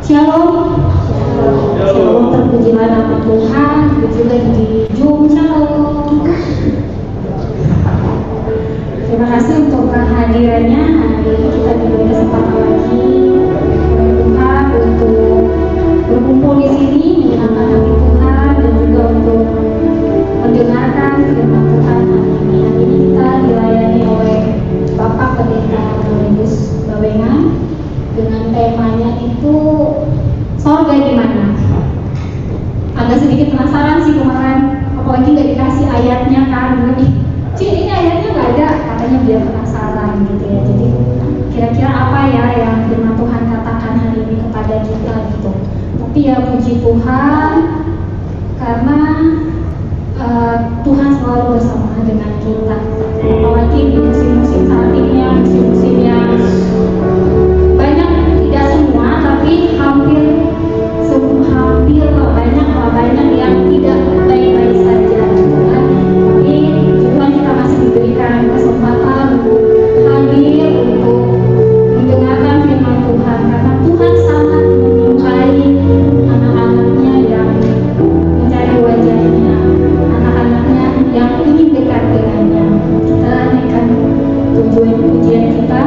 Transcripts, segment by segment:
Shalom. Shalom, terpujilah nama Tuhan. Puji lagi di Zoom. Shalom. Terima kasih untuk kehadirannya. Hari ini kita diberi kesempatan lagi oleh Tuhan untuk berkumpul di sini menyenangkan hati Tuhan dan juga untuk mendengarkan firman Tuhan hari ini. Hari ini kita dilayani oleh Bapak Pendeta Cornelius Bawengan dengan temanya itu sorga di mana. Agak sedikit penasaran sih kemarin, apalagi nggak dikasih ayatnya kan. Ini ayatnya nggak ada, katanya biar penasaran gitu ya. Jadi kira-kira apa ya yang firman Tuhan katakan hari ini kepada kita gitu. Tapi ya puji Tuhan karena Tuhan selalu bersama dengan kita. Apalagi di musim-musim saat ini, musim-musim yang banyak, tidak semua tapi hampir banyak yang tidak baik-baik saja gitu kan. Tapi Tuhan kita masih diberikan kesempatan untuk hadir, untuk mendengarkan firman Tuhan karena Tuhan sangat menyukai anak-anaknya yang mencari wajahnya, anak-anaknya yang ingin dekat dengannya. Kita naikkan pujian kita.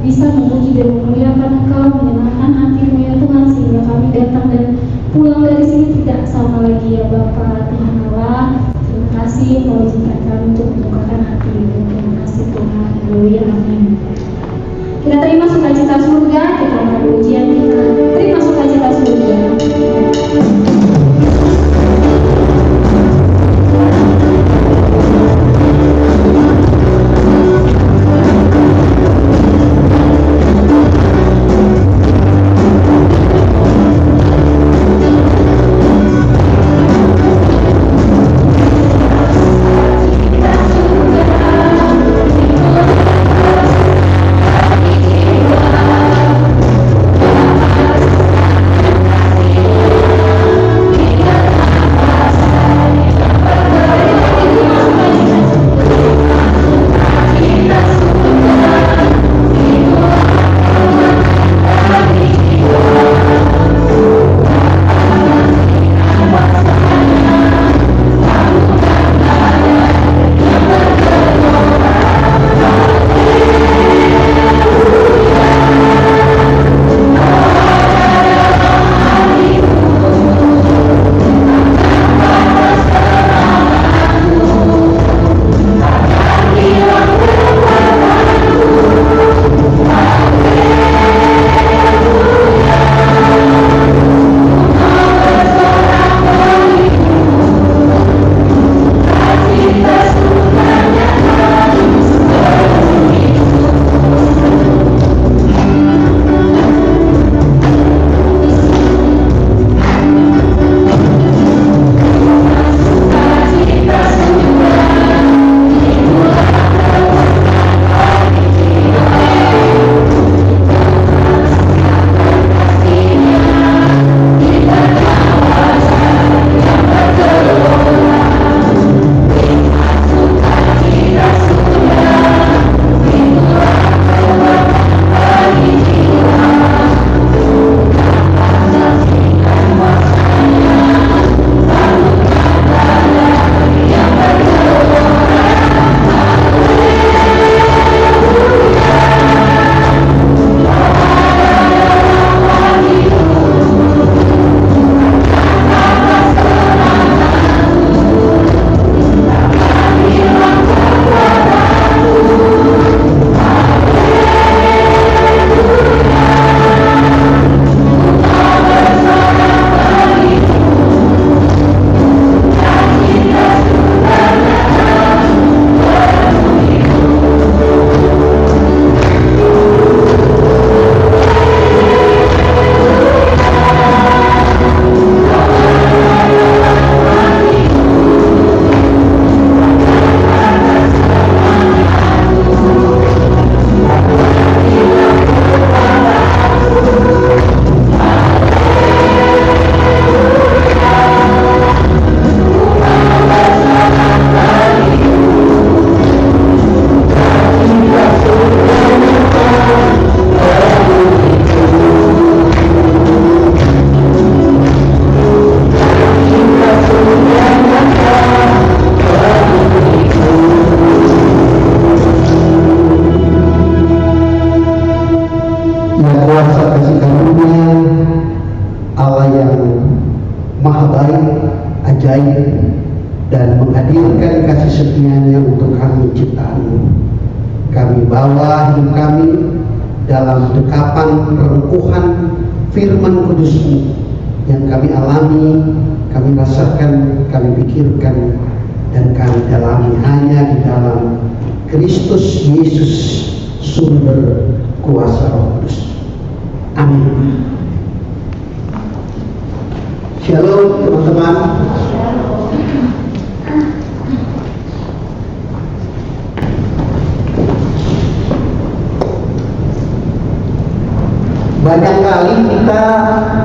bisa memuji dan memuliakan Engkau, menyenangkan hati-Mu ya Tuhan, sehingga kami datang dan pulang dari sini tidak sama lagi ya Bapa Tuhan Allah. Terima kasih Engkau izinkan kami untuk membukakan hati-Mu. Terima kasih Tuhan. Haleluya, amin. Kita terima sukacita surga, kita akan ujian kita. Terima sukacita surga. dan menghadirkan kasih setianya untuk kami ciptaanmu. Kami bawa hidup kami dalam dekapan perengkuhan firman kudus-Mu yang kami alami, kami rasakan, kami pikirkan, dan kami dalami hanya di dalam Kristus Yesus, sumber kuasa Roh Kudus. Amin. Shalom teman-teman. Banyak kali kita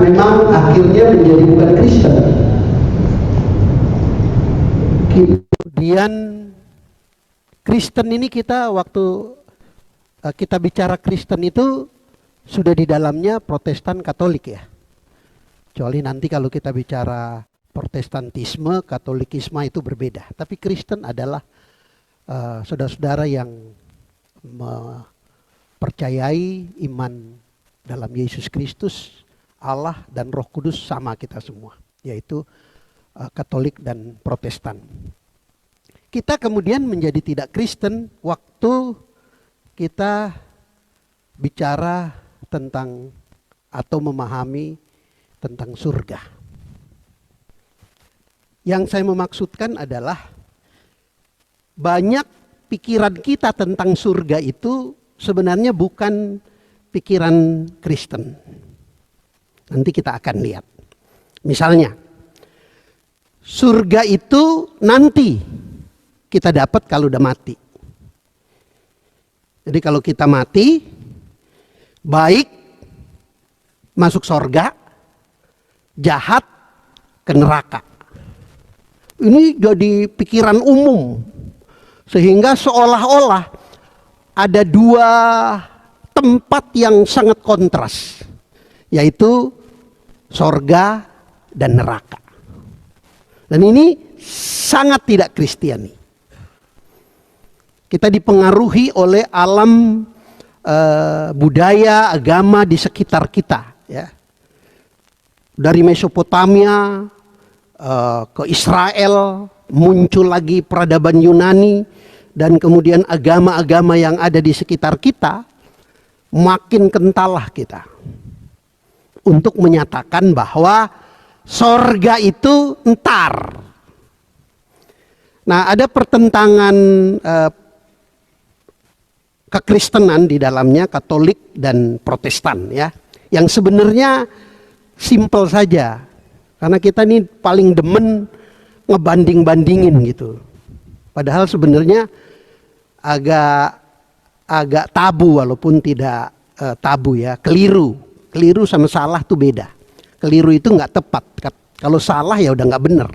memang akhirnya menjadi bukan Kristen. Kemudian Kristen ini kita waktu kita bicara Kristen itu sudah di dalamnya Protestan Katolik ya. Kecuali nanti kalau kita bicara Protestantisme, Katolikisme itu berbeda. Tapi Kristen adalah saudara-saudara yang percayai iman dalam Yesus Kristus, Allah dan Roh Kudus sama kita semua, yaitu Katolik dan Protestan. Kita kemudian menjadi tidak Kristen waktu kita bicara tentang atau memahami tentang surga. Yang saya memaksudkan adalah banyak pikiran kita tentang surga itu sebenarnya bukan pikiran Kristen. Nanti kita akan lihat. Misalnya, surga itu nanti kita dapat kalau udah mati. Jadi kalau kita mati, baik masuk surga, jahat ke neraka. Ini jadi pikiran umum. Sehingga seolah-olah ada dua tempat yang sangat kontras, yaitu surga dan neraka. Dan ini sangat tidak Kristiani. Kita dipengaruhi oleh alam budaya, agama di sekitar kita. Ya. Dari Mesopotamia ke Israel, muncul lagi peradaban Yunani, dan kemudian agama-agama yang ada di sekitar kita, makin kentalah kita untuk menyatakan bahwa sorga itu entar. Nah, ada pertentangan kekristenan di dalamnya, Katolik dan Protestan, ya, yang sebenarnya simpel saja, karena kita ini paling demen ngebanding-bandingin gitu. Padahal sebenarnya agak tabu, walaupun tidak tabu ya, keliru sama salah tuh beda. Keliru itu nggak tepat, kalau salah ya udah nggak benar.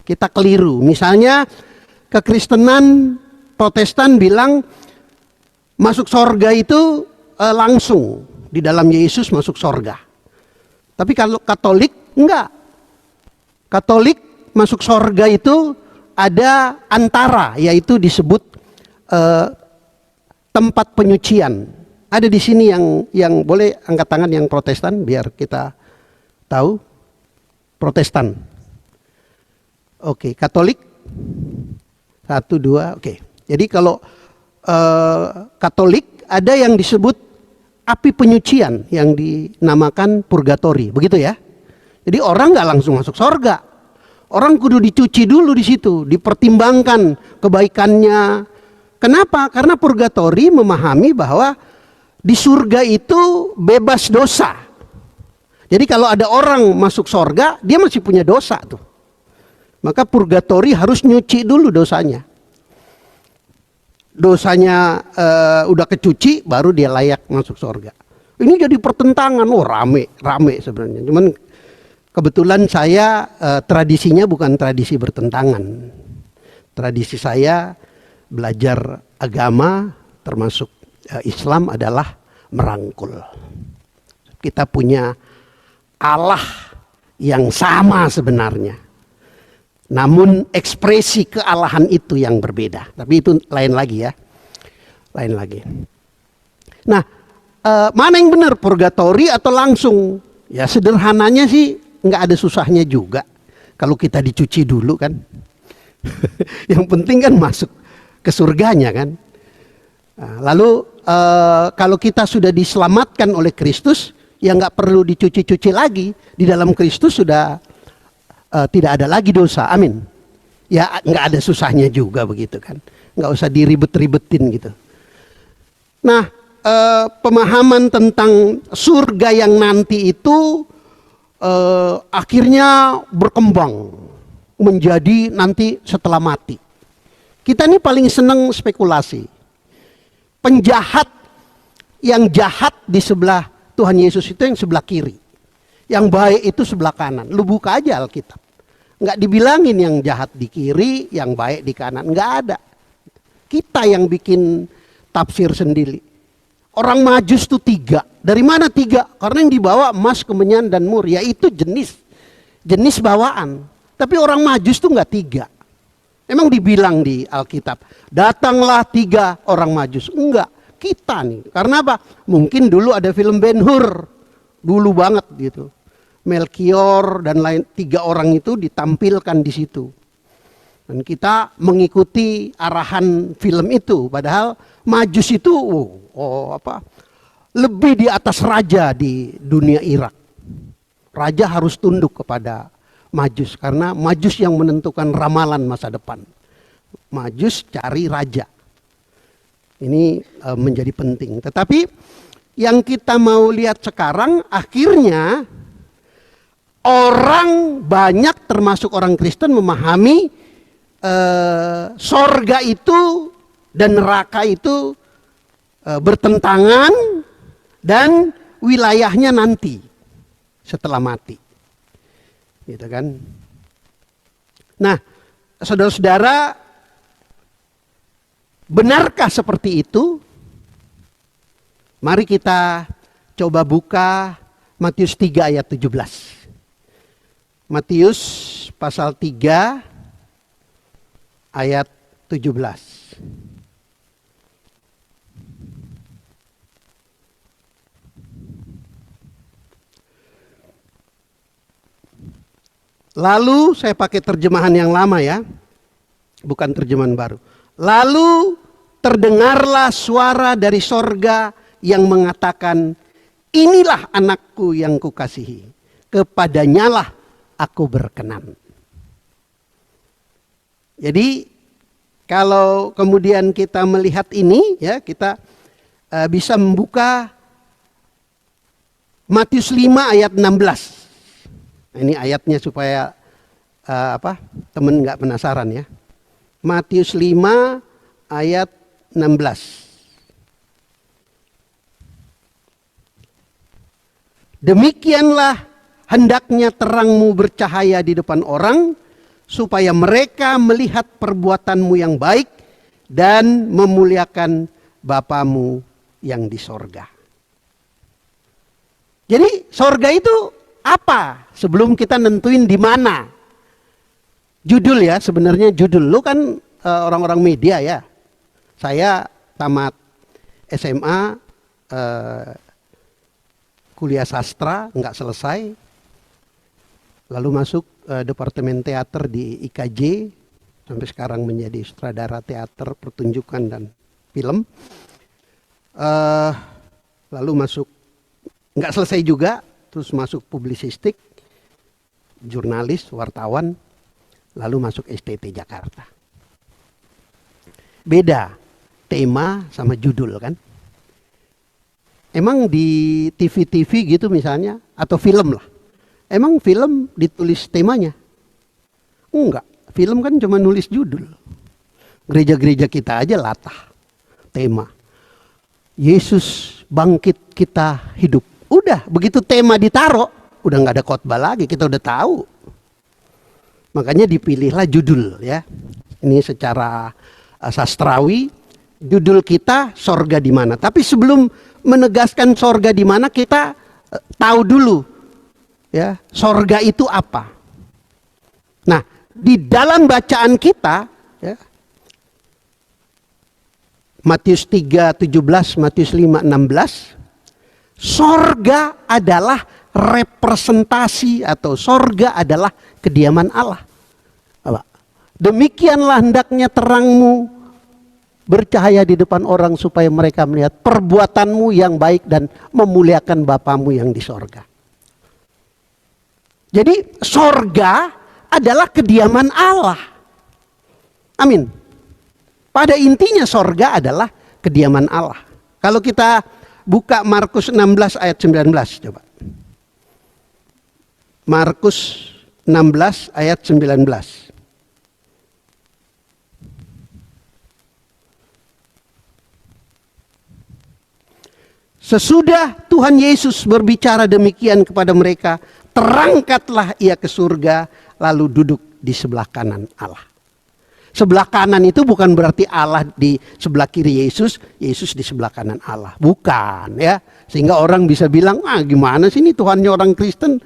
Kita keliru. Misalnya kekristenan Protestan bilang masuk sorga itu langsung di dalam Yesus masuk sorga. Tapi kalau Katolik enggak. Katolik masuk sorga itu ada antara, yaitu disebut tempat penyucian. Ada di sini yang boleh angkat tangan yang Protestan biar kita tahu. Protestan. Oke, Katolik. 1, 2, oke. Jadi kalau Katolik ada yang disebut api penyucian yang dinamakan purgatori, begitu ya. Jadi orang nggak langsung masuk sorga. Orang kudu dicuci dulu di situ, dipertimbangkan kebaikannya. Kenapa? Karena purgatori memahami bahwa di surga itu bebas dosa. Jadi kalau ada orang masuk sorga, dia masih punya dosa tuh. Maka purgatori harus nyuci dulu dosanya. Dosanya udah kecuci, baru dia layak masuk sorga. Ini jadi pertentangan, rame sebenarnya. Cuman kebetulan saya tradisinya bukan tradisi bertentangan. Tradisi saya belajar agama, termasuk Islam, adalah merangkul. Kita punya Allah yang sama sebenarnya. Namun ekspresi kealahan itu yang berbeda. Tapi itu lain lagi ya. Lain lagi. Nah, mana yang benar, purgatori atau langsung? Ya sederhananya sih nggak ada susahnya juga. Kalau kita dicuci dulu kan. Yang penting kan masuk ke surganya kan. Nah, lalu kalau kita sudah diselamatkan oleh Kristus, ya nggak perlu dicuci-cuci lagi. Di dalam Kristus sudah tidak ada lagi dosa, amin. Ya nggak ada susahnya juga begitu kan, nggak usah diribet-ribetin gitu. Nah, pemahaman tentang surga yang nanti itu akhirnya berkembang menjadi nanti setelah mati. Kita ini paling senang spekulasi. Penjahat yang jahat di sebelah Tuhan Yesus itu yang sebelah kiri. Yang baik itu sebelah kanan. Lu buka aja Alkitab. Nggak dibilangin yang jahat di kiri, yang baik di kanan. Nggak ada. Kita yang bikin tafsir sendiri. Orang Majus itu 3. Dari mana 3? Karena yang dibawa emas, kemenyan, dan mur. Yaitu jenis bawaan. Tapi orang Majus itu nggak 3. Emang dibilang di Alkitab, datanglah 3 orang Majus. Enggak. kita nih. Karena apa? Mungkin dulu ada film Ben-Hur, dulu banget gitu. Melchior dan lain 3 orang itu ditampilkan di situ. Dan kita mengikuti arahan film itu, padahal Majus itu lebih di atas raja di dunia Irak. Raja harus tunduk kepada Majus karena Majus yang menentukan ramalan masa depan. Majus cari raja. Ini menjadi penting. Tetapi yang kita mau lihat sekarang, akhirnya orang banyak termasuk orang Kristen memahami sorga itu dan neraka itu bertentangan dan wilayahnya nanti setelah mati. Gitu kan. Nah, saudara-saudara, benarkah seperti itu? Mari kita coba buka Matius 3 ayat 17. Matius pasal 3 ayat 17. Lalu saya pakai terjemahan yang lama ya, bukan terjemahan baru. Lalu terdengarlah suara dari sorga yang mengatakan, inilah anakku yang kukasihi, kepadanyalah aku berkenan. Jadi kalau kemudian kita melihat ini ya, kita bisa membuka Matius 5 ayat 16. Ini ayatnya supaya teman nggak penasaran ya. Matius 5 ayat 16. Demikianlah hendaknya terangmu bercahaya di depan orang, supaya mereka melihat perbuatanmu yang baik dan memuliakan Bapamu yang di sorga. Jadi sorga itu apa? Sebelum kita nentuin di mana. Judul ya, sebenarnya judul. Lu kan orang-orang media ya. Saya tamat SMA, kuliah sastra, nggak selesai. Lalu masuk departemen teater di IKJ. Sampai sekarang menjadi sutradara teater, pertunjukan dan film. Lalu masuk, nggak selesai juga. Terus masuk publisistik, jurnalis, wartawan, lalu masuk STT Jakarta. Beda tema sama judul kan. Emang di TV-TV gitu misalnya, atau film lah. Emang film ditulis temanya? Enggak, film kan cuma nulis judul. Gereja-gereja kita aja latah tema. Yesus bangkit, kita hidup. Udah, begitu tema ditaruh, udah nggak ada khotbah lagi, kita udah tahu. Makanya dipilihlah judul ya. Ini secara sastrawi, judul kita sorga di mana. Tapi sebelum menegaskan sorga di mana, kita tahu dulu ya, sorga itu apa. Nah, di dalam bacaan kita ya, Matius 3:17, Matius 5:16, sorga adalah representasi atau sorga adalah kediaman Allah. Demikianlah hendaknya terangmu bercahaya di depan orang supaya mereka melihat perbuatanmu yang baik dan memuliakan Bapamu yang di sorga. Jadi sorga adalah kediaman Allah. Amin. Pada intinya sorga adalah kediaman Allah. Kalau kita buka Markus 16 ayat 19 coba. Markus 16 ayat 19. Sesudah Tuhan Yesus berbicara demikian kepada mereka, terangkatlah ia ke surga lalu duduk di sebelah kanan Allah. Sebelah kanan itu bukan berarti Allah di sebelah kiri Yesus, Yesus di sebelah kanan Allah. Bukan ya. Sehingga orang bisa bilang, gimana sih ini Tuhannya orang Kristen?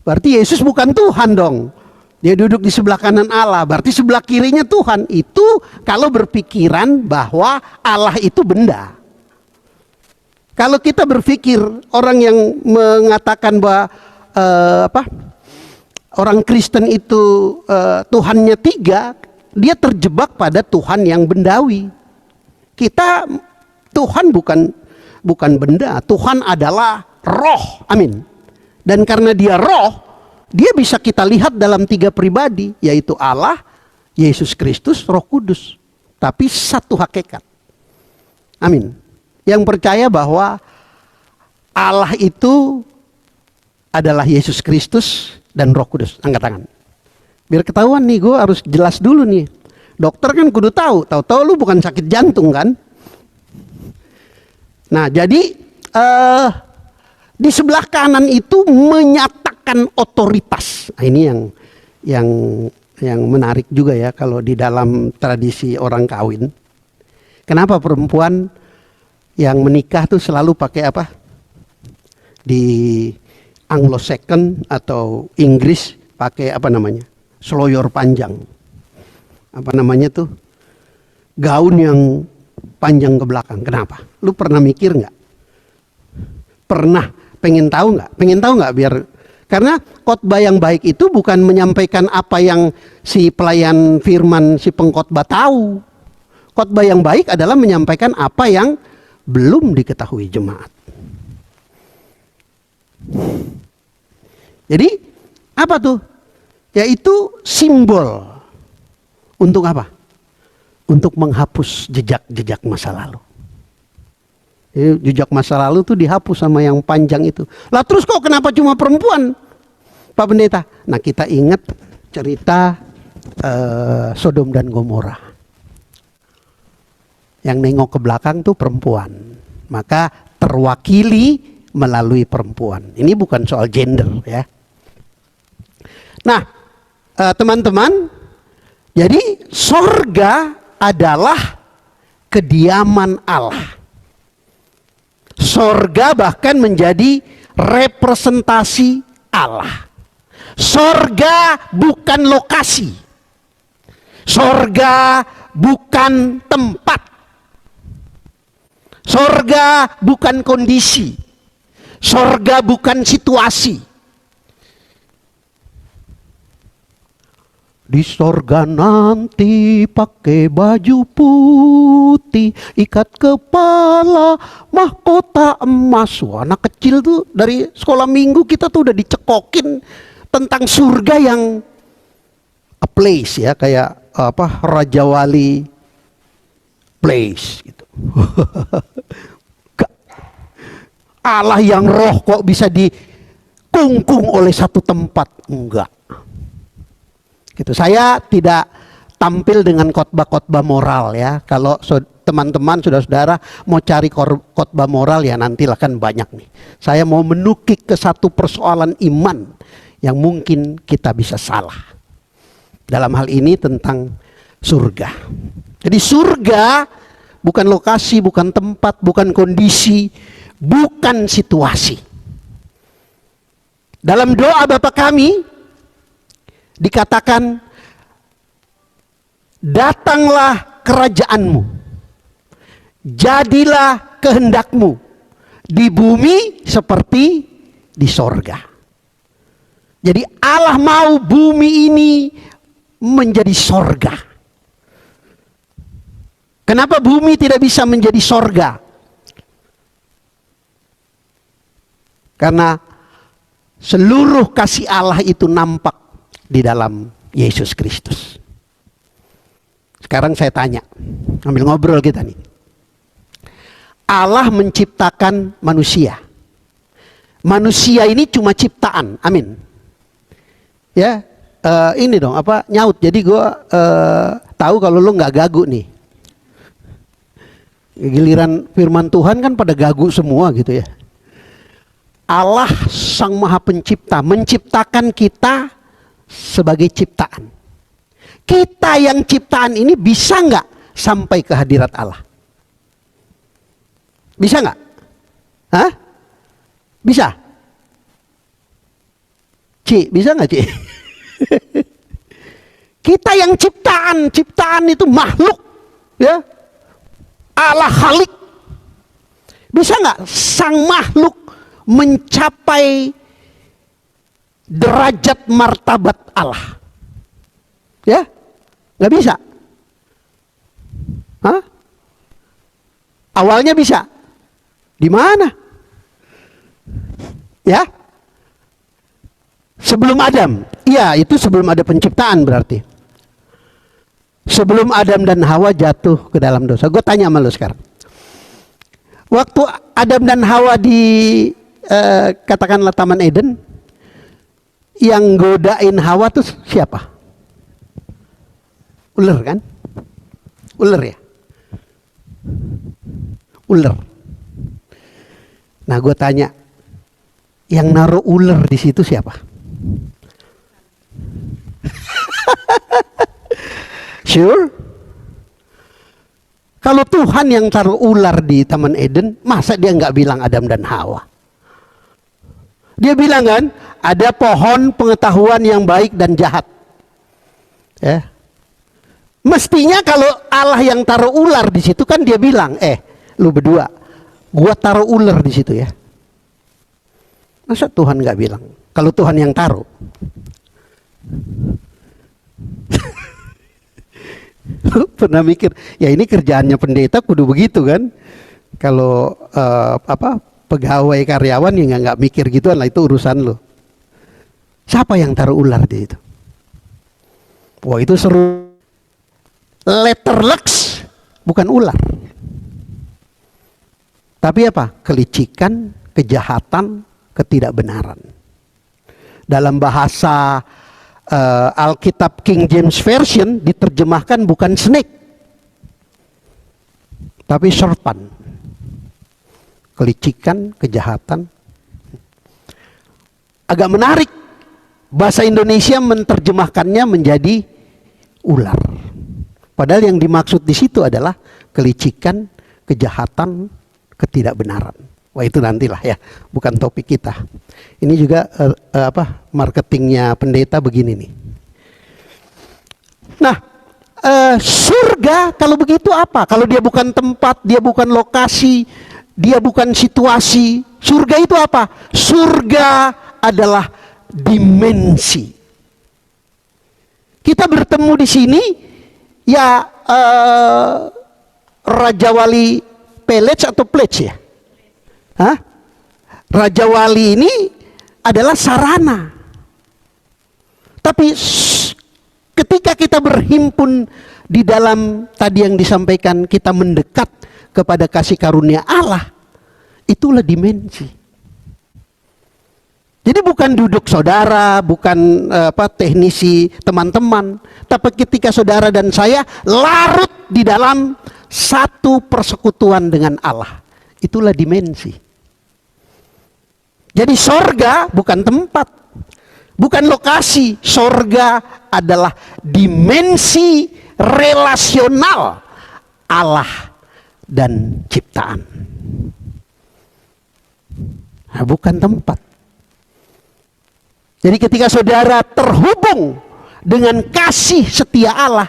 Berarti Yesus bukan Tuhan dong. Dia duduk di sebelah kanan Allah, berarti sebelah kirinya Tuhan. Itu kalau berpikiran bahwa Allah itu benda. Kalau kita berpikir orang yang mengatakan bahwa orang Kristen itu Tuhannya tiga, dia terjebak pada Tuhan yang bendawi. Kita Tuhan bukan benda, Tuhan adalah roh, amin. Dan karena dia roh, dia bisa kita lihat dalam tiga pribadi, yaitu Allah, Yesus Kristus, Roh Kudus. Tapi satu hakikat, amin. Yang percaya bahwa Allah itu adalah Yesus Kristus dan Roh Kudus. Angkat tangan. Biar ketahuan nih, gue harus jelas dulu nih. Dokter kan kudu tahu lu bukan sakit jantung kan? Nah, jadi di sebelah kanan itu menyatakan otoritas. Nah, ini yang menarik juga ya kalau di dalam tradisi orang kawin. Kenapa perempuan yang menikah tuh selalu pakai apa? Di Anglo-Saxon atau Inggris pakai apa namanya? Seloyor panjang. Apa namanya tuh? Gaun yang panjang ke belakang. Kenapa? Lu pernah mikir nggak? Pernah? Pengen tahu nggak? Pengen tahu nggak? Biar karena khotbah yang baik itu bukan menyampaikan apa yang si pelayan firman, si pengkhotbah tahu. Khotbah yang baik adalah menyampaikan apa yang belum diketahui jemaat. Jadi apa tuh? Yaitu simbol untuk apa? Untuk menghapus jejak-jejak masa lalu. Jejak masa lalu tuh dihapus sama yang panjang itu. Lah terus kok kenapa cuma perempuan, Pak Pendeta? Nah, kita ingat cerita Sodom dan Gomora. Yang nengok ke belakang tuh perempuan. Maka terwakili melalui perempuan. Ini bukan soal gender ya. Nah, teman-teman, jadi sorga adalah kediaman Allah. Sorga bahkan menjadi representasi Allah. Sorga bukan lokasi. Sorga bukan tempat. Sorga bukan kondisi. Sorga bukan situasi. Di sorga nanti pakai baju putih, ikat kepala, mahkota emas. Wah, anak kecil tuh dari sekolah minggu kita tuh udah dicekokin tentang surga yang a place ya, kayak apa, Raja Wali place gitu. Allah yang roh kok bisa dikungkung oleh satu tempat? Enggak. Gitu. Saya tidak tampil dengan khotbah-khotbah moral ya. Kalau teman-teman, saudara-saudara mau cari khotbah moral ya nantilah, kan banyak nih. Saya mau menukik ke satu persoalan iman yang mungkin kita bisa salah. Dalam hal ini tentang surga. Jadi surga bukan lokasi, bukan tempat, bukan kondisi, bukan situasi. Dalam doa Bapa kami dikatakan, datanglah kerajaanmu, jadilah kehendakmu di bumi seperti di sorga. Jadi Allah mau bumi ini menjadi sorga. Kenapa bumi tidak bisa menjadi sorga? Karena seluruh kasih Allah itu nampak di dalam Yesus Kristus. Sekarang saya tanya, sambil ngobrol kita nih. Allah menciptakan manusia. Manusia ini cuma ciptaan, amin. Ya, ini dong apa nyaut. Jadi gue tahu kalau lu nggak gagu nih. Giliran firman Tuhan kan pada gagu semua gitu ya. Allah Sang Maha Pencipta menciptakan kita sebagai ciptaan. Kita yang ciptaan ini bisa nggak sampai ke hadirat Allah? Bisa nggak? Hah? Bisa? Ci, bisa nggak Ci? Kita yang ciptaan itu makhluk, ya. Allah Khalik Bisa nggak sang makhluk mencapai derajat martabat Allah? Ya, nggak bisa. Hah? Awalnya bisa. Di mana? Ya, sebelum Adam. Iya, itu sebelum ada penciptaan berarti. Sebelum Adam dan Hawa jatuh ke dalam dosa. Gue tanya sama lu sekarang. Waktu Adam dan Hawa di katakanlah Taman Eden, yang godain Hawa tuh siapa? Ular kan? Ular ya? Ular. Nah, gue tanya, yang naruh ular di situ siapa? Sure? Kalau Tuhan yang taruh ular di Taman Eden, masa dia nggak bilang Adam dan Hawa? Dia bilang kan, ada pohon pengetahuan yang baik dan jahat. Ya. Mestinya kalau Allah yang taruh ular di situ kan dia bilang, lu berdua, gua taruh ular di situ ya. Masa Tuhan nggak bilang? Kalau Tuhan yang taruh. Pernah mikir, ya ini kerjaannya pendeta kudu begitu kan? Kalau pegawai karyawan ya nggak mikir gituan lah, itu urusan lo. Siapa yang taruh ular di itu? Wah, itu seru. Letter Lux bukan ular. Tapi apa? Kelicikan, kejahatan, ketidakbenaran. Dalam bahasa Alkitab King James Version diterjemahkan bukan snake, tapi serpent. Kelicikan, kejahatan. Agak menarik, bahasa Indonesia menerjemahkannya menjadi ular. Padahal yang dimaksud di situ adalah kelicikan, kejahatan, ketidakbenaran. Wah, itu nantilah ya, bukan topik kita. Ini juga marketingnya pendeta begini nih. Nah, surga kalau begitu apa? Kalau dia bukan tempat, dia bukan lokasi, dia bukan situasi. Surga itu apa? Surga adalah dimensi. Kita bertemu di sini, ya Raja Wali Pelec atau Plec ya? Hah? Raja Wali ini adalah sarana. Tapi ketika kita berhimpun di dalam tadi yang disampaikan, kita mendekat kepada kasih karunia Allah, itulah dimensi. Jadi bukan duduk saudara, bukan teknisi teman-teman, tapi ketika saudara dan saya larut di dalam satu persekutuan dengan Allah, itulah dimensi. Jadi sorga bukan tempat, bukan lokasi. Sorga adalah dimensi relasional Allah dan ciptaan. Nah, bukan tempat. Jadi ketika saudara terhubung dengan kasih setia Allah,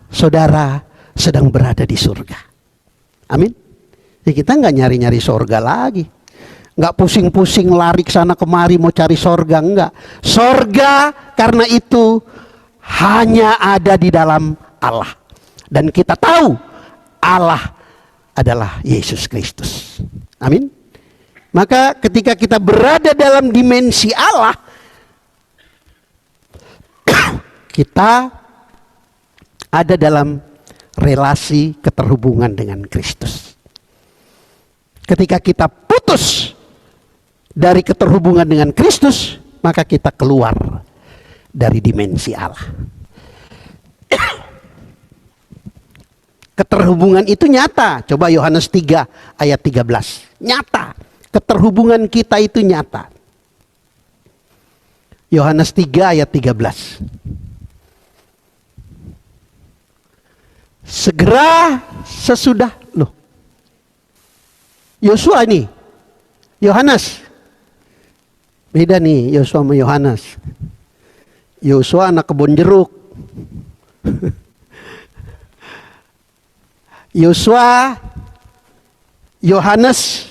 saudara sedang berada di surga. Amin. Ya, kita nggak nyari-nyari sorga lagi. Nggak pusing-pusing lari ke sana kemari mau cari sorga, enggak. Sorga karena itu hanya ada di dalam Allah. Dan kita tahu Allah adalah Yesus Kristus. Amin. Maka ketika kita berada dalam dimensi Allah, kita ada dalam relasi keterhubungan dengan Kristus. Ketika kita putus dari keterhubungan dengan Kristus, maka kita keluar dari dimensi Allah. Keterhubungan itu nyata. Coba Yohanes 3 ayat 13. Nyata. Keterhubungan kita itu nyata. Yohanes 3 ayat 13. Segera sesudah Yosua nih. Yohanes. Beda nih Yosua sama Yohanes. Yosua anak kebun jeruk. Yosua, Yohanes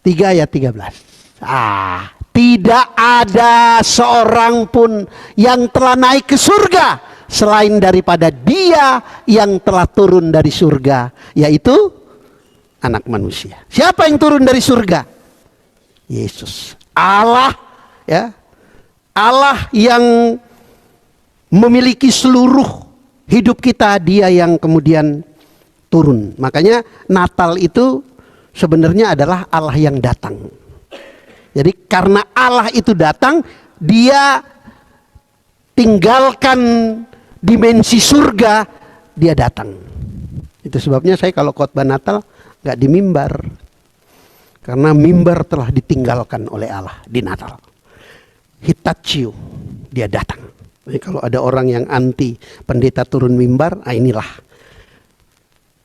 3 ayat 13. Tidak ada seorang pun yang telah naik ke surga selain daripada Dia yang telah turun dari surga, yaitu Anak Manusia. Siapa yang turun dari surga? Yesus. Allah, ya. Allah yang memiliki seluruh hidup kita, Dia yang kemudian turun. Makanya Natal itu sebenarnya adalah Allah yang datang. Jadi karena Allah itu datang, Dia tinggalkan dimensi surga, Dia datang. Itu sebabnya saya kalau khotbah Natal nggak di mimbar, karena mimbar telah ditinggalkan oleh Allah di Natal. He touch you, Dia datang. Jadi kalau ada orang yang anti pendeta turun mimbar, inilah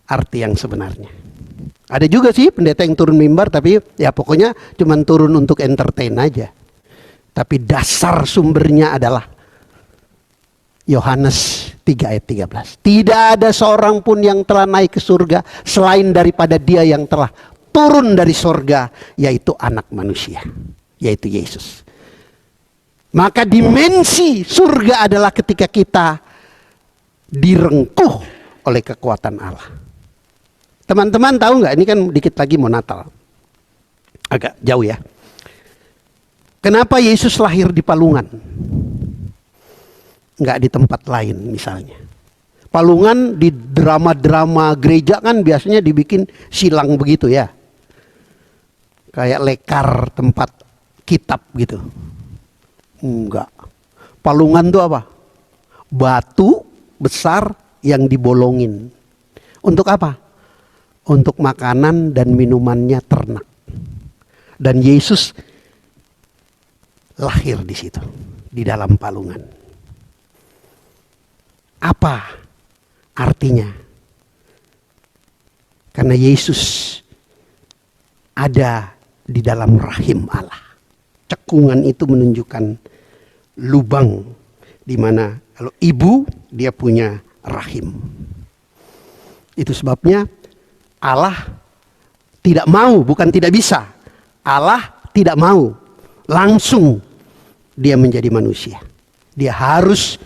arti yang sebenarnya. Ada juga sih pendeta yang turun mimbar, tapi ya pokoknya cuman turun untuk entertain aja. Tapi dasar sumbernya adalah Yohanes 3 ayat 13. Tidak ada seorang pun yang telah naik ke surga selain daripada Dia yang telah turun dari surga, yaitu Anak Manusia, yaitu Yesus. Maka dimensi surga adalah ketika kita direngkuh oleh kekuatan Allah. Teman-teman tahu nggak, ini kan dikit lagi mau Natal. Agak jauh ya. Kenapa Yesus lahir di Palungan? Nggak di tempat lain misalnya. Palungan di drama-drama gereja kan biasanya dibikin silang begitu ya. Kayak lekar tempat kitab gitu. Enggak. Palungan itu apa? Batu besar yang dibolongin. Untuk apa? Untuk makanan dan minumannya ternak. Dan Yesus lahir di situ, di dalam palungan. Apa artinya? Karena Yesus ada di dalam rahim Allah. Cekungan itu menunjukkan lubang di mana kalau ibu dia punya rahim. Itu sebabnya Allah tidak mau, bukan tidak bisa. Allah tidak mau langsung Dia menjadi manusia. Dia harus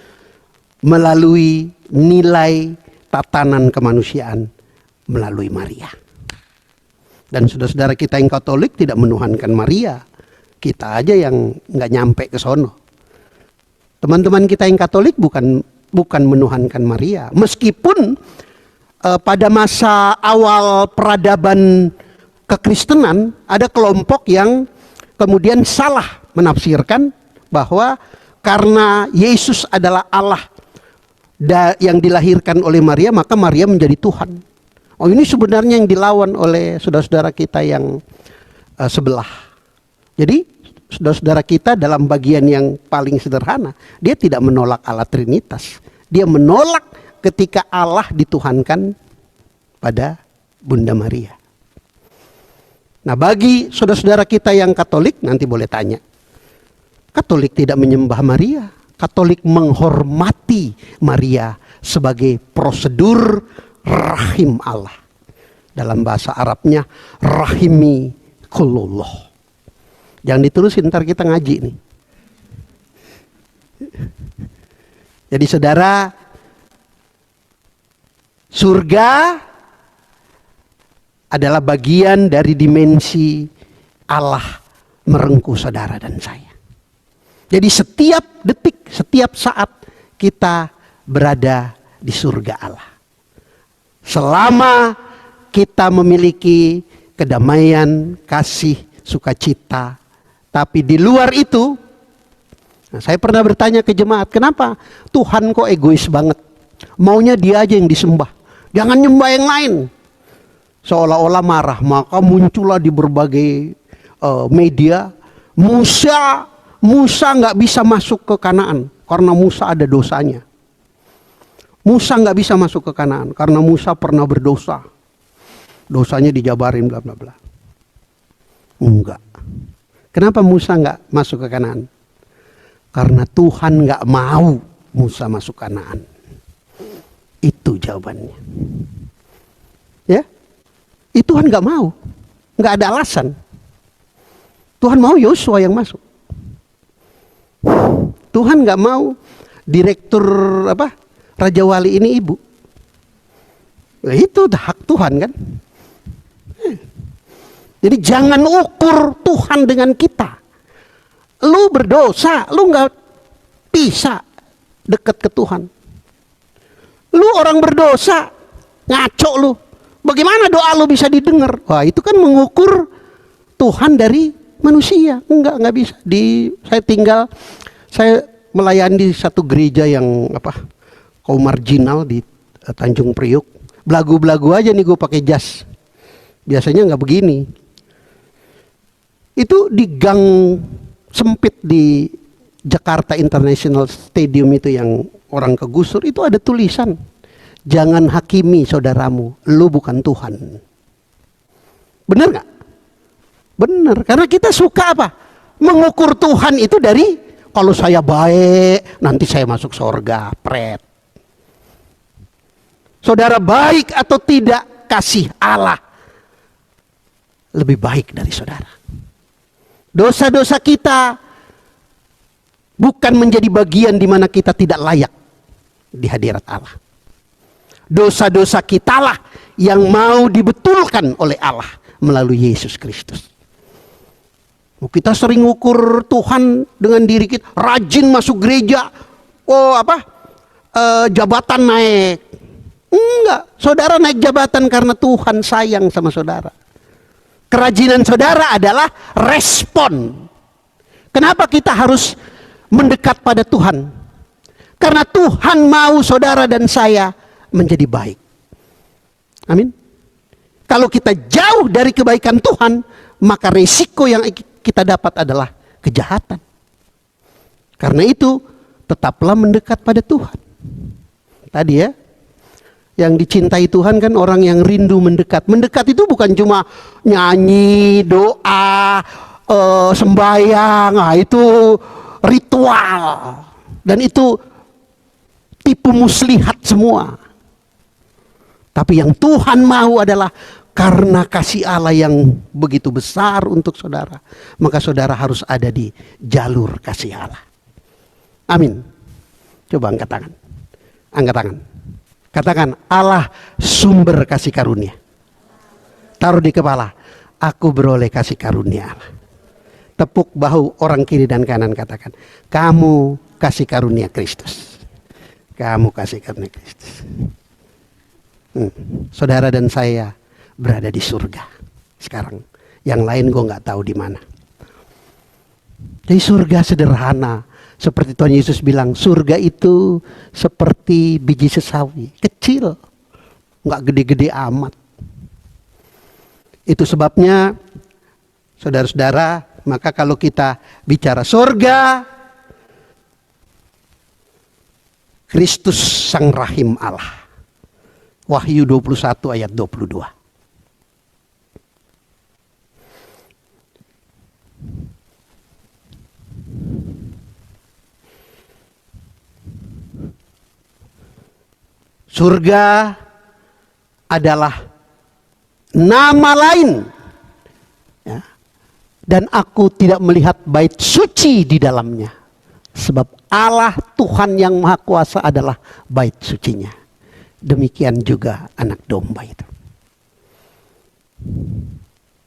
melalui nilai tatanan kemanusiaan melalui Maria. Dan saudara-saudara kita yang Katolik tidak menuhankan Maria. Kita aja yang nggak nyampe ke sono. Teman-teman kita yang Katolik bukan menuhankan Maria. Meskipun pada masa awal peradaban kekristenan ada kelompok yang kemudian salah menafsirkan bahwa karena Yesus adalah Allah yang dilahirkan oleh Maria, maka Maria menjadi Tuhan. Oh, ini sebenarnya yang dilawan oleh saudara-saudara kita yang sebelah. Jadi saudara-saudara kita dalam bagian yang paling sederhana, dia tidak menolak Allah Trinitas. Dia menolak ketika Allah dituhankan pada Bunda Maria. Nah, bagi saudara-saudara kita yang Katolik, nanti boleh tanya. Katolik tidak menyembah Maria. Katolik menghormati Maria sebagai prosedur rahim Allah. Dalam bahasa Arabnya, rahimi kulullah. Jangan ditulisin, ntar kita ngaji nih. Jadi saudara, surga adalah bagian dari dimensi Allah merengkuh saudara dan saya. Jadi setiap detik, setiap saat kita berada di surga Allah. Selama kita memiliki kedamaian, kasih, sukacita. Tapi di luar itu, saya pernah bertanya ke jemaat, kenapa Tuhan kok egois banget? Maunya Dia aja yang disembah. Jangan nyembah yang lain. Seolah-olah marah. Maka muncullah di berbagai media, Musa nggak bisa masuk ke Kanaan karena Musa ada dosanya. Musa nggak bisa masuk ke Kanaan karena Musa pernah berdosa. Dosanya dijabarin bla bla bla. Enggak. Kenapa Musa nggak masuk ke Kanaan? Karena Tuhan nggak mau Musa masuk Kanaan. Itu jawabannya. Ya, itu Tuhan nggak mau, nggak ada alasan. Tuhan mau Yosua yang masuk. Tuhan nggak mau direktur Raja Wali ini ibu. Itu hak Tuhan kan. Jadi jangan ukur Tuhan dengan kita. Lu berdosa, lu nggak bisa dekat ke Tuhan. Lu orang berdosa, ngaco lu. Bagaimana doa lu bisa didengar? Wah, itu kan mengukur Tuhan dari manusia. Enggak bisa. Saya melayani di satu gereja yang kaum marginal di Tanjung Priuk. Belagu-belagu aja nih gue pakai jas. Biasanya nggak begini. Itu di gang sempit di Jakarta International Stadium itu yang orang kegusur, itu ada tulisan, jangan hakimi saudaramu, lu bukan Tuhan. Benar nggak? Benar, karena kita suka mengukur Tuhan itu dari kalau saya baik nanti saya masuk surga, pret. Saudara baik atau tidak, kasih Allah lebih baik dari saudara. Dosa-dosa kita bukan menjadi bagian di mana kita tidak layak di hadirat Allah. Dosa-dosa kitalah yang mau dibetulkan oleh Allah melalui Yesus Kristus. Kita sering ukur Tuhan dengan diri kita, rajin masuk gereja, jabatan naik. Enggak, saudara naik jabatan karena Tuhan sayang sama saudara. Kerajinan saudara adalah respon. Kenapa kita harus mendekat pada Tuhan? Karena Tuhan mau saudara dan saya menjadi baik. Amin. Kalau kita jauh dari kebaikan Tuhan, maka resiko yang kita dapat adalah kejahatan. Karena itu, tetaplah mendekat pada Tuhan. Tadi ya, yang dicintai Tuhan kan orang yang rindu mendekat. Mendekat itu bukan cuma nyanyi, doa, sembahyang, itu ritual. Dan itu tipu muslihat semua. Tapi yang Tuhan mau adalah karena kasih Allah yang begitu besar untuk saudara, maka saudara harus ada di jalur kasih Allah. Amin. Coba angkat tangan. Angkat tangan. Katakan, Allah sumber kasih karunia. Taruh di kepala, aku beroleh kasih karunia Allah. Tepuk bahu orang kiri dan kanan, katakan, kamu kasih karunia Kristus. Kamu kasih karunia Kristus. Saudara dan saya berada di surga sekarang. Yang lain gue nggak tahu di mana. Jadi surga sederhana. Seperti Tuhan Yesus bilang, surga itu seperti biji sesawi, kecil, nggak gede-gede amat. Itu sebabnya, saudara-saudara, maka kalau kita bicara surga, Kristus Sang Rahim Allah. Wahyu 21 ayat 22. Surga adalah nama lain, ya. Dan aku tidak melihat bait suci di dalamnya, sebab Allah Tuhan yang Maha Kuasa adalah bait sucinya. Demikian juga anak domba itu.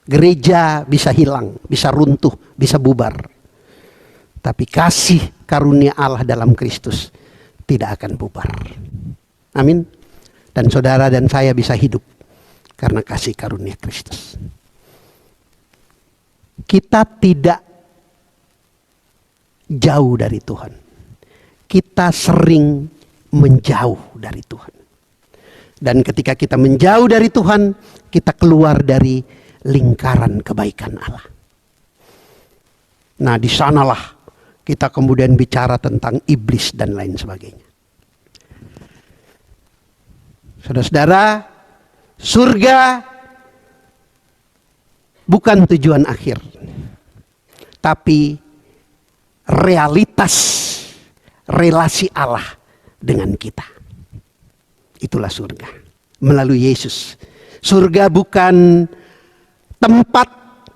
Gereja bisa hilang, bisa runtuh, bisa bubar, tapi kasih karunia Allah dalam Kristus tidak akan bubar. Amin. Dan saudara dan saya bisa hidup karena kasih karunia Kristus. Kita tidak jauh dari Tuhan. Kita sering menjauh dari Tuhan. Dan ketika kita menjauh dari Tuhan, kita keluar dari lingkaran kebaikan Allah. Nah, di sanalah kita kemudian bicara tentang iblis dan lain sebagainya. Saudara-saudara, surga bukan tujuan akhir, tapi realitas relasi Allah dengan kita. Itulah surga melalui Yesus. Surga bukan tempat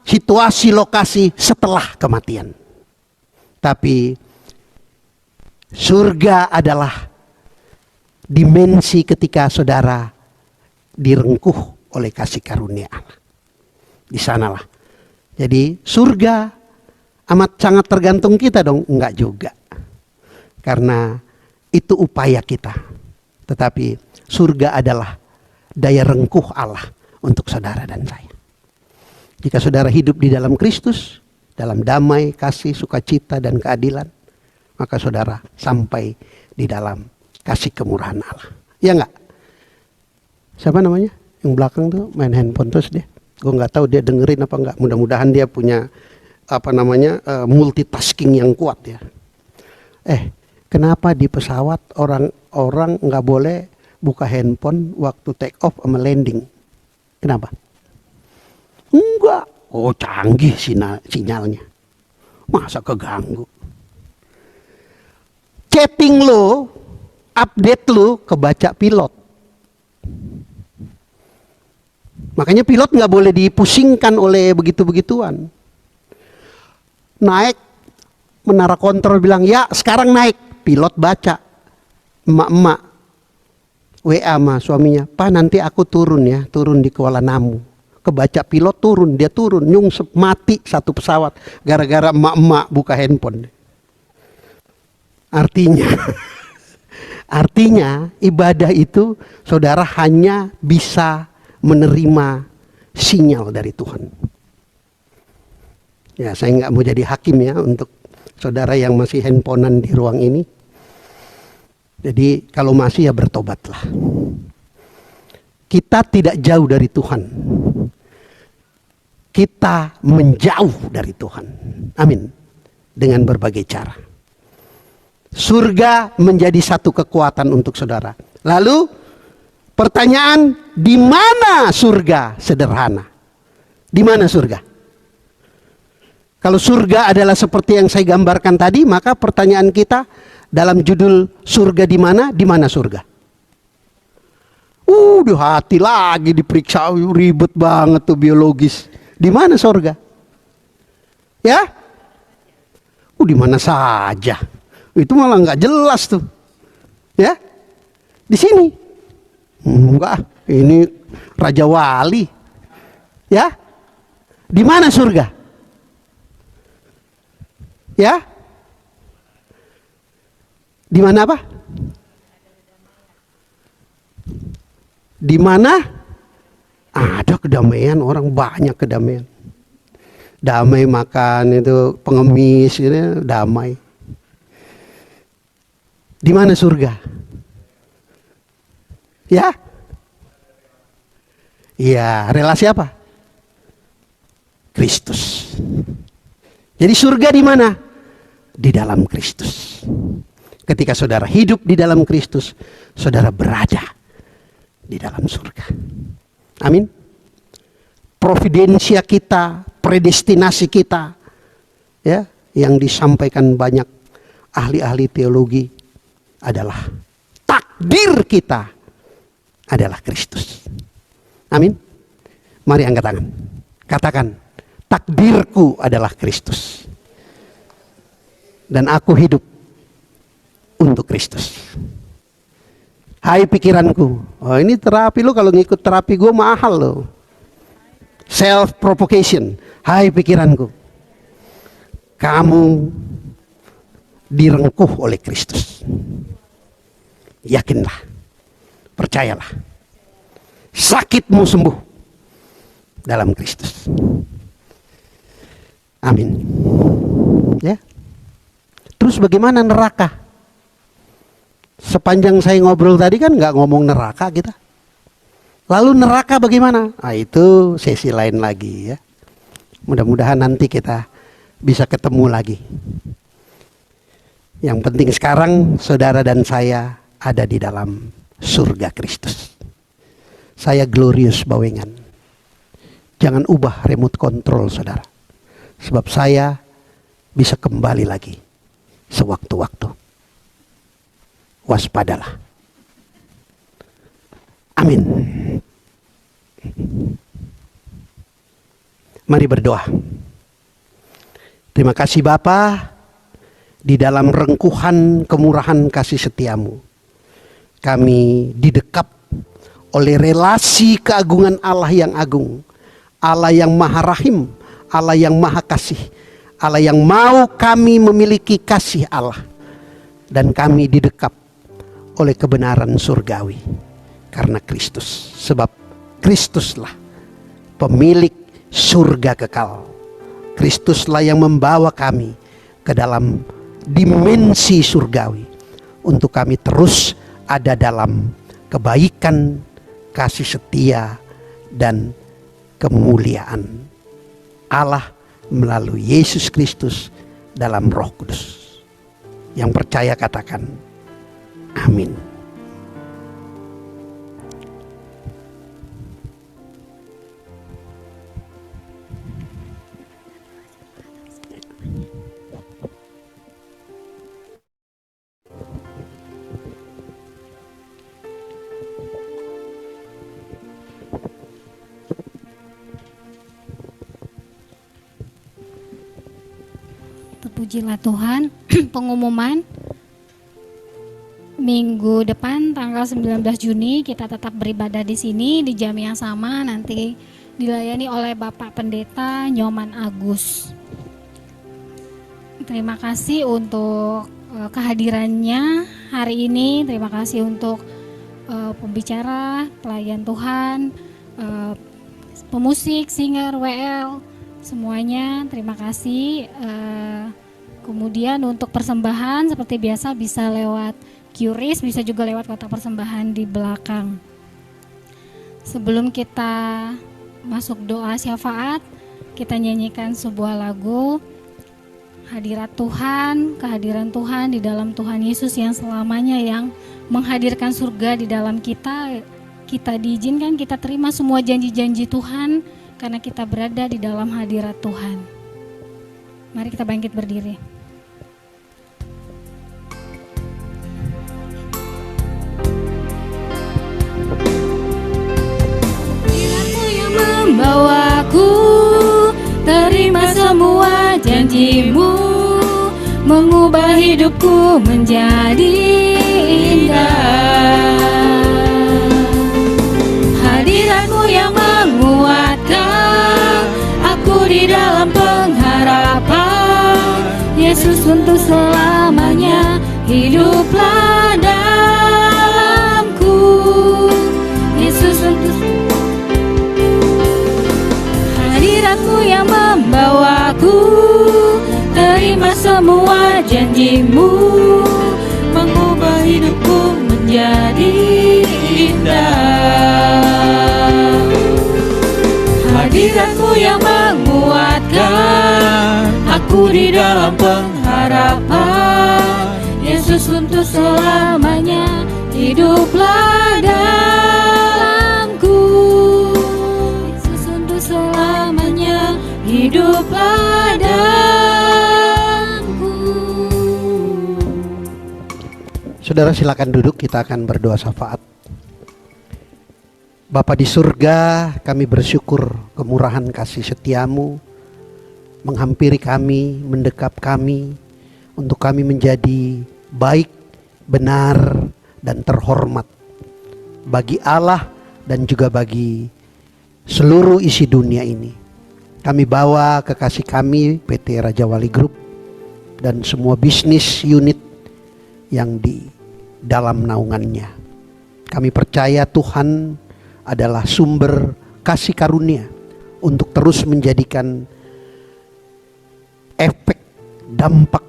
situasi lokasi setelah kematian. Tapi surga adalah dimensi ketika saudara direngkuh oleh kasih karunia Allah. Di sanalah. Jadi surga amat sangat tergantung kita dong? Enggak juga. Karena itu upaya kita. Tetapi surga adalah daya rengkuh Allah untuk saudara dan saya. Jika saudara hidup di dalam Kristus, dalam damai, kasih, sukacita, dan keadilan, maka saudara sampai di dalam kasih kemurahan Allah. Ya enggak? Siapa namanya? Yang belakang tuh main handphone terus dia. Gue nggak tahu dia dengerin apa enggak. Mudah-mudahan dia punya multitasking yang kuat ya. Kenapa di pesawat orang nggak boleh buka handphone waktu take off sama landing? Kenapa? Enggak. Oh, canggih sinyalnya. Masa keganggu? Chatting lo, update lo kebaca pilot. Makanya pilot nggak boleh dipusingkan oleh begitu-begituan. Naik, menara kontrol bilang, ya sekarang naik. Pilot baca. Emak-emak WA sama suaminya, Pak nanti aku turun ya, turun di Kuala Namu. Kebaca pilot turun, dia turun, nyungsep, mati satu pesawat. Gara-gara emak-emak buka handphone. Artinya ibadah itu saudara hanya bisa menerima sinyal dari Tuhan. Ya, saya nggak mau jadi hakim ya untuk saudara yang masih handphonean di ruang ini. Jadi kalau masih ya bertobatlah. Kita tidak jauh dari Tuhan. Kita menjauh dari Tuhan. Amin. Dengan berbagai cara. Surga menjadi satu kekuatan untuk saudara. Lalu pertanyaan, di mana surga? Sederhana. Di mana surga? Kalau surga adalah seperti yang saya gambarkan tadi, maka pertanyaan kita dalam judul surga di mana? Di mana surga? Di hati lagi diperiksa, ribet banget tuh biologis. Di mana surga? Ya? Di mana saja. Itu malah nggak jelas tuh. Ya? Di sini. Enggak, ini Raja Wali. Ya? Di mana surga? Ya? Di mana apa? Di mana ada kedamaian, orang banyak kedamaian. Damai makan itu pengemis gitu, damai. Di mana surga? Ya? Ya, relasi apa? Kristus. Jadi surga di mana? Di dalam Kristus. Ketika saudara hidup di dalam Kristus, saudara berada di dalam surga. Amin. Providensia kita, predestinasi kita, ya, yang disampaikan banyak ahli-ahli teologi adalah takdir kita adalah Kristus. Amin. Mari angkat tangan. Katakan, takdirku adalah Kristus. Dan aku hidup untuk Kristus. Hai pikiranku. Oh, ini terapi lo, kalau ngikut terapi gue mahal lo. Self provocation. Hai pikiranku. Kamu direngkuh oleh Kristus. Yakinlah. Percayalah. Sakitmu sembuh dalam Kristus. Amin. Ya. Terus bagaimana neraka? Sepanjang saya ngobrol tadi kan nggak ngomong neraka kita. Lalu neraka bagaimana? Itu sesi lain lagi ya. Mudah-mudahan nanti kita bisa ketemu lagi. Yang penting sekarang saudara dan saya ada di dalam surga Kristus. Saya Glorious Bawengan. Jangan ubah remote control saudara. Sebab saya bisa kembali lagi sewaktu-waktu. Waspadalah. Amin. Mari berdoa. Terima kasih Bapa, di dalam rengkuhan kemurahan kasih setiamu, kami didekap oleh relasi keagungan Allah yang agung, Allah yang maha rahim, Allah yang maha kasih, Allah yang mau kami memiliki kasih Allah. Dan kami didekap oleh kebenaran surgawi karena Kristus. Sebab Kristuslah pemilik surga kekal. Kristuslah yang membawa kami ke dalam dimensi surgawi untuk kami terus ada dalam kebaikan, kasih setia, dan kemuliaan Allah melalui Yesus Kristus dalam Roh Kudus. Yang percaya katakan amin. Terpujilah Tuhan. Pengumuman minggu depan tanggal 19 Juni kita tetap beribadah di sini di jam yang sama, nanti dilayani oleh Bapak Pendeta Nyoman Agus. Terima kasih untuk kehadirannya hari ini. Terima kasih untuk pembicara, pelayan Tuhan, pemusik, singer, WL, semuanya. Terima kasih. Kemudian untuk persembahan seperti biasa bisa lewat QRIS, bisa juga lewat kotak persembahan di belakang. Sebelum kita masuk doa syafaat, kita nyanyikan sebuah lagu Hadirat Tuhan, kehadiran Tuhan di dalam Tuhan Yesus yang selamanya yang menghadirkan surga di dalam kita. Kita diizinkan, kita terima semua janji-janji Tuhan karena kita berada di dalam hadirat Tuhan. Mari kita bangkit berdiri. Hadirat-Mu yang membawaku, terima semua janji-Mu, mengubah hidupku menjadi indah. Hadirat-Mu yang menguatkan aku di dalam pengharapan. Yesus untuk selamanya hiduplah dalamku. Yesus untuk hadirat-Mu yang membawaku, terima semua janji-Mu, mengubah hidupku menjadi indah. Hadirat-Mu yang menguatkan aku di dalam pengharapan. Yesus untuk selamanya hiduplah dalamku. Yesus untuk selamanya hiduplah dalamku. Saudara silakan duduk, kita akan berdoa syafaat. Bapa di surga, kami bersyukur kemurahan kasih setiamu menghampiri kami, mendekap kami, untuk kami menjadi baik, benar, dan terhormat bagi Allah dan juga bagi seluruh isi dunia ini. Kami bawa kekasih kami PT Raja Wali Group dan semua bisnis unit yang di dalam naungannya. Kami percaya Tuhan adalah sumber kasih karunia untuk terus menjadikan efek dampak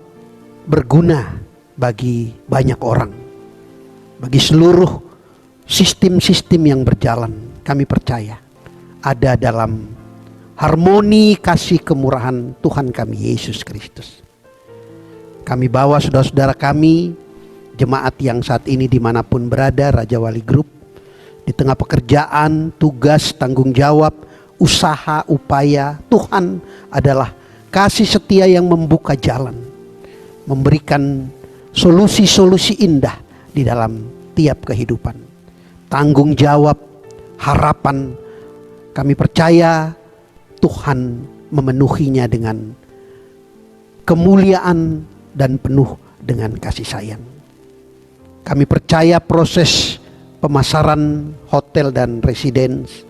berguna bagi banyak orang, bagi seluruh sistem-sistem yang berjalan. Kami percaya ada dalam harmoni kasih kemurahan Tuhan kami Yesus Kristus. Kami bawa saudara-saudara kami, jemaat yang saat ini dimanapun berada, Raja Wali Group, di tengah pekerjaan, tugas, tanggung jawab, usaha, upaya, Tuhan adalah kasih setia yang membuka jalan, memberikan solusi-solusi indah di dalam tiap kehidupan. Tanggung jawab, harapan, kami percaya Tuhan memenuhinya dengan kemuliaan dan penuh dengan kasih sayang. Kami percaya proses pemasaran hotel dan residence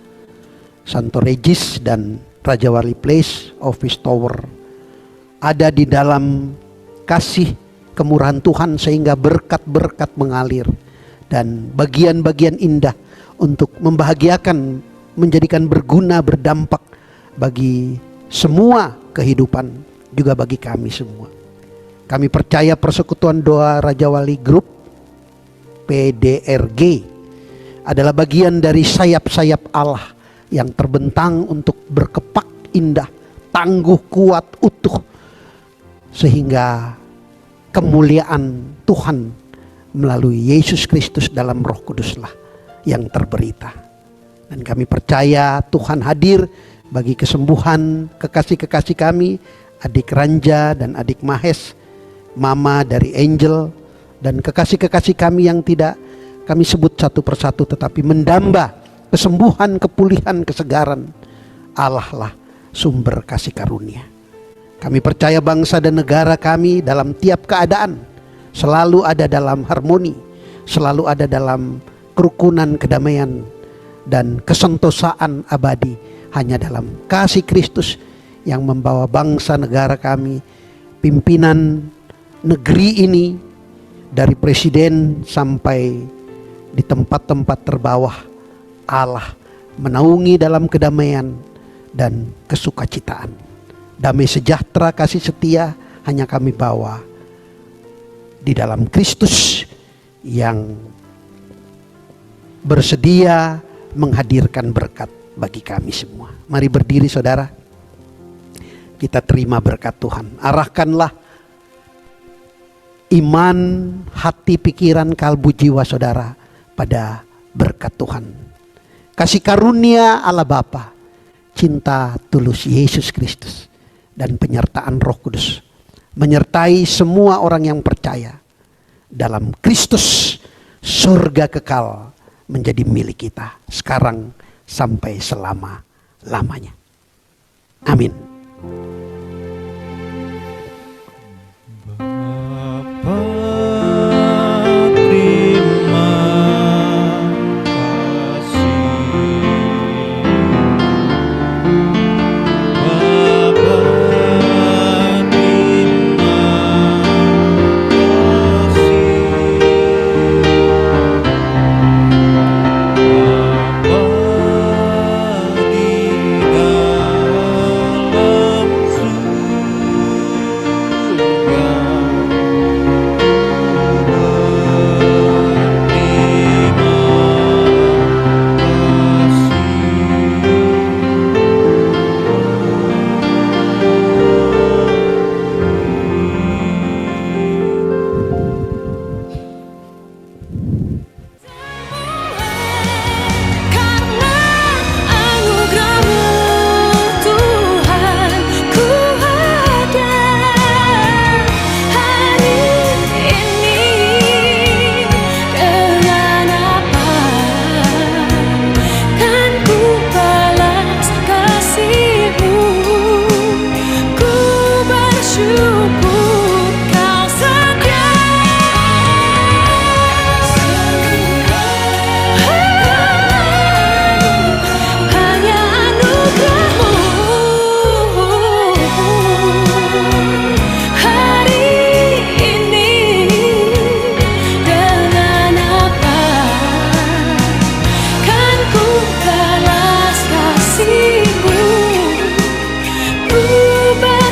Santo Regis dan Raja Wali Place Office Tower ada di dalam kasih kemurahan Tuhan, sehingga berkat-berkat mengalir dan bagian-bagian indah untuk membahagiakan, menjadikan berguna, berdampak bagi semua kehidupan, juga bagi kami semua. Kami percaya Persekutuan Doa Raja Wali Group PDRG adalah bagian dari sayap-sayap Allah yang terbentang untuk berkepak indah, tangguh, kuat, utuh, sehingga kemuliaan Tuhan melalui Yesus Kristus dalam Roh Kuduslah yang terberita. Dan kami percaya Tuhan hadir bagi kesembuhan kekasih-kekasih kami, adik Ranja dan adik Mahes, mama dari Angel, dan kekasih-kekasih kami yang tidak kami sebut satu persatu, tetapi mendamba kesembuhan, kepulihan, kesegaran. Allah lah sumber kasih karunia. Kami percaya bangsa dan negara kami dalam tiap keadaan selalu ada dalam harmoni, selalu ada dalam kerukunan, kedamaian, dan kesentosaan abadi hanya dalam kasih Kristus yang membawa bangsa negara kami, pimpinan negeri ini, dari presiden sampai di tempat-tempat terbawah, Allah menaungi dalam kedamaian dan kesukacitaan. Damai sejahtera, kasih setia hanya kami bawa di dalam Kristus yang bersedia menghadirkan berkat bagi kami semua. Mari berdiri saudara, kita terima berkat Tuhan. Arahkanlah iman, hati, pikiran, kalbu, jiwa saudara pada berkat Tuhan. Kasih karunia Allah Bapa, cinta tulus Yesus Kristus, dan penyertaan Roh Kudus menyertai semua orang yang percaya dalam Kristus. Surga kekal menjadi milik kita sekarang sampai selama-lamanya. Amin.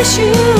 bersyukur.